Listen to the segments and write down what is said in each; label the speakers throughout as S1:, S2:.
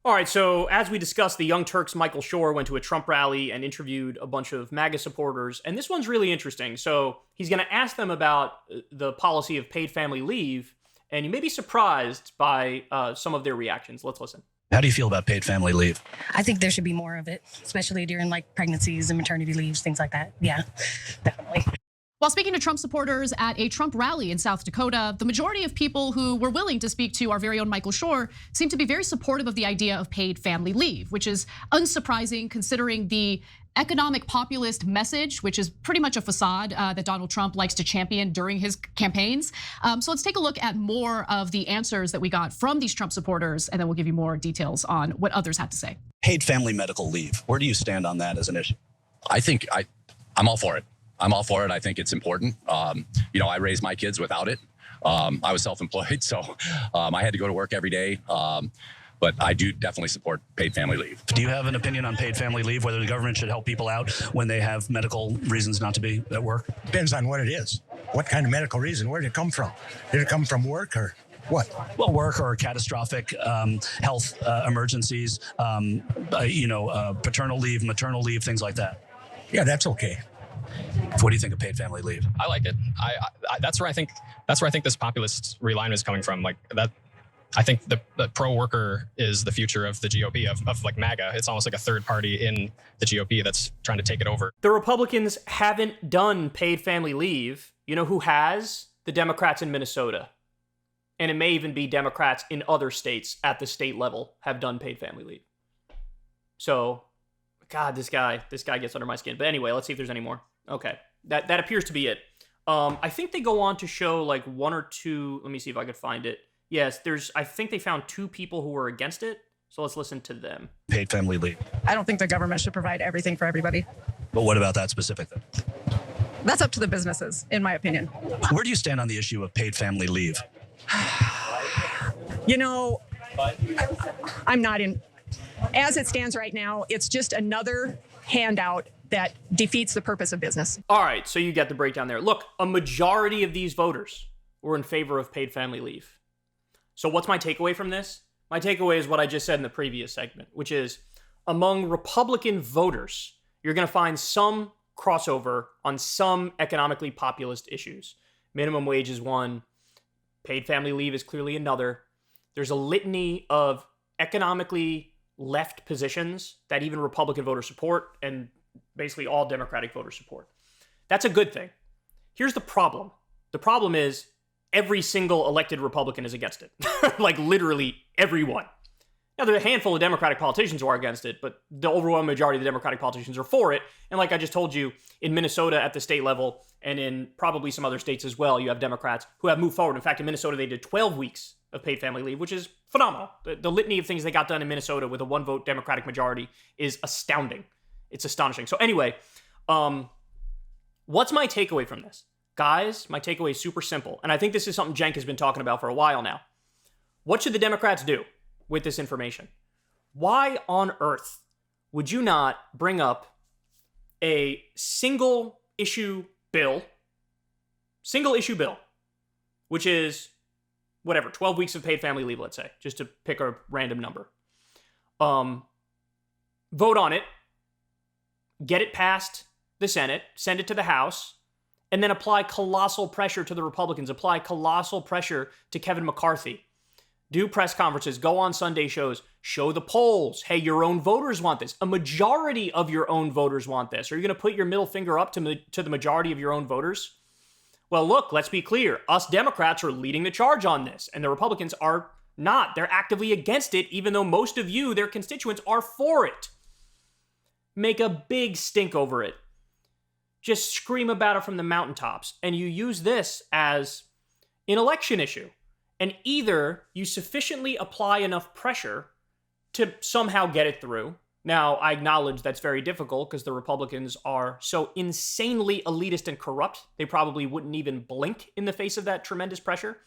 S1: All right, so as we discussed, the Young Turks' Michael Shore went to a Trump rally and interviewed a bunch of MAGA supporters, and this one's really interesting. So he's going to ask them about the policy of paid family leave, and you may be surprised by some of their reactions. Let's listen.
S2: How do you feel about paid family leave?
S3: I think there should be more of it, especially during like pregnancies and maternity leaves, things like that. Yeah, definitely.
S4: While speaking to Trump supporters at a Trump rally in South Dakota, the majority of people who were willing to speak to our very own Michael Shore seemed to be very supportive of the idea of paid family leave, which is unsurprising considering the economic populist message, which is pretty much a facade that Donald Trump likes to champion during his campaigns. So let's take a look at more of the answers that we got from these Trump supporters, and then we'll give you more details on what others had to say.
S2: Paid family medical leave. Where do you stand on that as an issue?
S5: I think I'm all for it. I'm all for it. I think it's important. I raised my kids without it. I was self-employed, so I had to go to work every day. But I do definitely support paid family leave.
S2: Do you have an opinion on paid family leave, whether the government should help people out when they have medical reasons not to be at work?
S6: Depends on what it is. What kind of medical reason? Where did it come from? Did it come from work or what?
S2: Well, work or catastrophic health emergencies, paternal leave, maternal leave, things like that.
S6: Yeah, that's okay.
S2: What do you think of paid family leave?
S7: I like it. That's where I think this populist realignment is coming from. Like that, I think the pro-worker is the future of the GOP, of like MAGA. It's almost like a third party in the GOP that's trying to take it over.
S1: The Republicans haven't done paid family leave. You know who has? The Democrats in Minnesota. And it may even be Democrats in other states at the state level have done paid family leave. So, God, this guy gets under my skin. But anyway, let's see if there's any more. Okay, that appears to be it. I think they go on to show like one or two. Let me see if I could find it. Yes, I think they found two people who were against it. So let's listen to them.
S2: Paid family leave.
S8: I don't think the government should provide everything for everybody.
S2: But what about that specifically?
S8: That's up to the businesses, in my opinion.
S2: Where do you stand on the issue of paid family leave?
S8: I'm not in. As it stands right now, it's just another handout that defeats the purpose of business.
S1: All right, so you get the breakdown there. Look, a majority of these voters were in favor of paid family leave. So what's my takeaway from this? My takeaway is what I just said in the previous segment, which is among Republican voters, you're going to find some crossover on some economically populist issues. Minimum wage is one. Paid family leave is clearly another. There's a litany of economically left positions that even Republican voters support, and basically all Democratic voters support. That's a good thing. Here's the problem. The problem is every single elected Republican is against it. Like literally everyone. Now, there are a handful of Democratic politicians who are against it, but the overwhelming majority of the Democratic politicians are for it. And like I just told you, in Minnesota at the state level, and in probably some other states as well, you have Democrats who have moved forward. In fact, in Minnesota, they did 12 weeks of paid family leave, which is phenomenal. The litany of things they got done in Minnesota with a one-vote Democratic majority is astounding. It's astonishing. So anyway, what's my takeaway from this? Guys, my takeaway is super simple. And I think this is something Cenk has been talking about for a while now. What should the Democrats do with this information? Why on earth would you not bring up a single issue bill, which is whatever, 12 weeks of paid family leave, let's say, just to pick a random number. Vote on it, get it past the Senate, send it to the House, and then apply colossal pressure to the Republicans, apply colossal pressure to Kevin McCarthy. Do press conferences, go on Sunday shows, show the polls. Hey, your own voters want this. A majority of your own voters want this. Are you going to put your middle finger up to the majority of your own voters? Well, look, let's be clear. Us Democrats are leading the charge on this, and the Republicans are not. They're actively against it, even though most of you, their constituents, are for it. Make a big stink over it. Just scream about it from the mountaintops, and you use this as an election issue. And either you sufficiently apply enough pressure to somehow get it through. Now, I acknowledge that's very difficult because the Republicans are so insanely elitist and corrupt, they probably wouldn't even blink in the face of that tremendous pressure.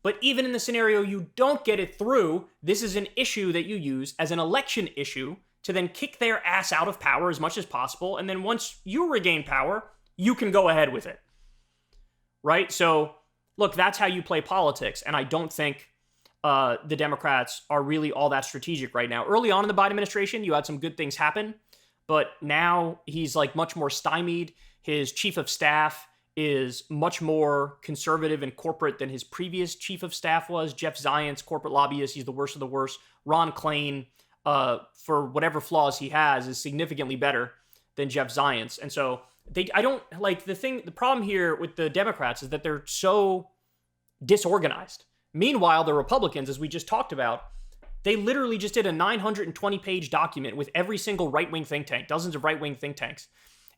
S1: But even in the scenario you don't get it through, this is an issue that you use as an election issue to then kick their ass out of power as much as possible. And then once you regain power, you can go ahead with it. Right? So, look, that's how you play politics. And I don't think the Democrats are really all that strategic right now. Early on in the Biden administration, you had some good things happen, but now he's like much more stymied. His chief of staff is much more conservative and corporate than his previous chief of staff was. Jeff Zients, corporate lobbyist, he's the worst of the worst. Ron Klain, for whatever flaws he has, is significantly better than Jeff Zients. And so the problem here with the Democrats is that they're so disorganized. Meanwhile, the Republicans, as we just talked about, they literally just did a 920-page document with every single right-wing think tank, dozens of right-wing think tanks,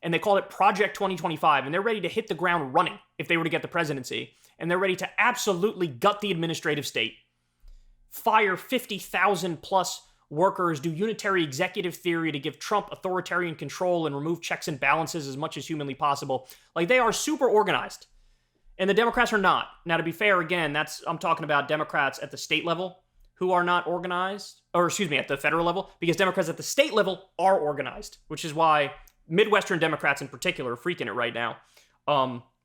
S1: and they called it Project 2025, and they're ready to hit the ground running if they were to get the presidency, and they're ready to absolutely gut the administrative state, fire 50,000 plus workers, do unitary executive theory to give Trump authoritarian control and remove checks and balances as much as humanly possible. Like, they are super organized, and the Democrats are not. Now, to be fair, again, I'm talking about Democrats at the state level who are not organized, at the federal level, because Democrats at the state level are organized, which is why Midwestern Democrats in particular are freaking it right now.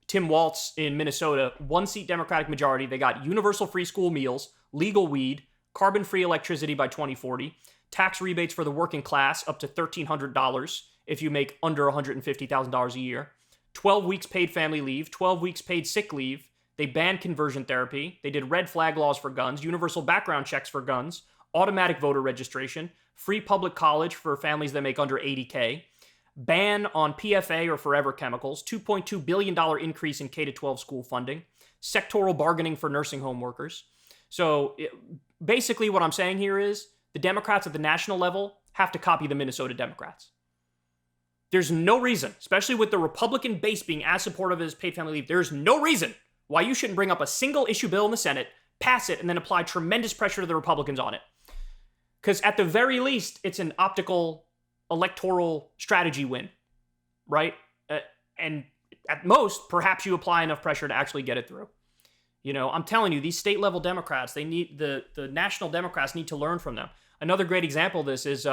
S1: Tim Walz in Minnesota, 1-seat Democratic majority. They got universal free school meals, legal weed, carbon-free electricity by 2040, tax rebates for the working class up to $1,300 if you make under $150,000 a year, 12 weeks paid family leave, 12 weeks paid sick leave. They banned conversion therapy. They did red flag laws for guns, universal background checks for guns, automatic voter registration, free public college for families that make under $80K, ban on PFA or forever chemicals, $2.2 billion increase in K-12 school funding, sectoral bargaining for nursing home workers. So basically what I'm saying here is the Democrats at the national level have to copy the Minnesota Democrats. There's no reason, especially with the Republican base being as supportive as paid family leave, there's no reason why you shouldn't bring up a single issue bill in the Senate, pass it, and then apply tremendous pressure to the Republicans on it. Because at the very least, it's an optical electoral strategy win, right? And at most, perhaps you apply enough pressure to actually get it through. You know, I'm telling you, these state level Democrats, they need the national Democrats need to learn from them. Another great example of this is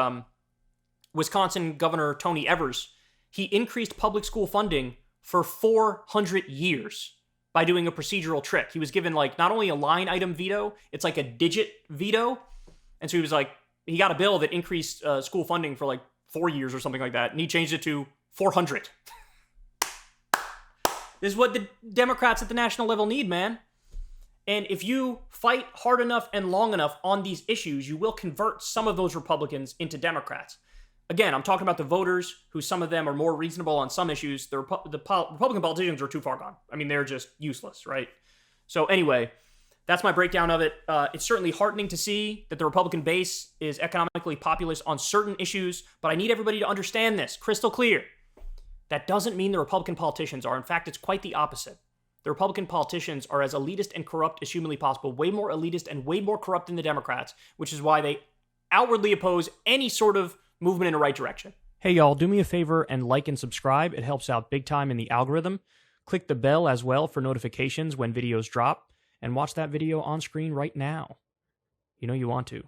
S1: Wisconsin Governor Tony Evers. He increased public school funding for 400 years by doing a procedural trick. He was given like not only a line item veto, it's like a digit veto. And so he was like, he got a bill that increased school funding for like 4 years or something like that. And he changed it to 400. This is what the Democrats at the national level need, man. And if you fight hard enough and long enough on these issues, you will convert some of those Republicans into Democrats. Again, I'm talking about the voters, who some of them are more reasonable on some issues. The Republican politicians are too far gone. I mean, they're just useless, right? So anyway, that's my breakdown of it. It's certainly heartening to see that the Republican base is economically populist on certain issues, but I need everybody to understand this crystal clear. That doesn't mean the Republican politicians are. In fact, it's quite the opposite. The Republican politicians are as elitist and corrupt as humanly possible, way more elitist and way more corrupt than the Democrats, which is why they outwardly oppose any sort of movement in the right direction. Hey, y'all, do me a favor and like and subscribe. It helps out big time in the algorithm. Click the bell as well for notifications when videos drop, and watch that video on screen right now. You know you want to.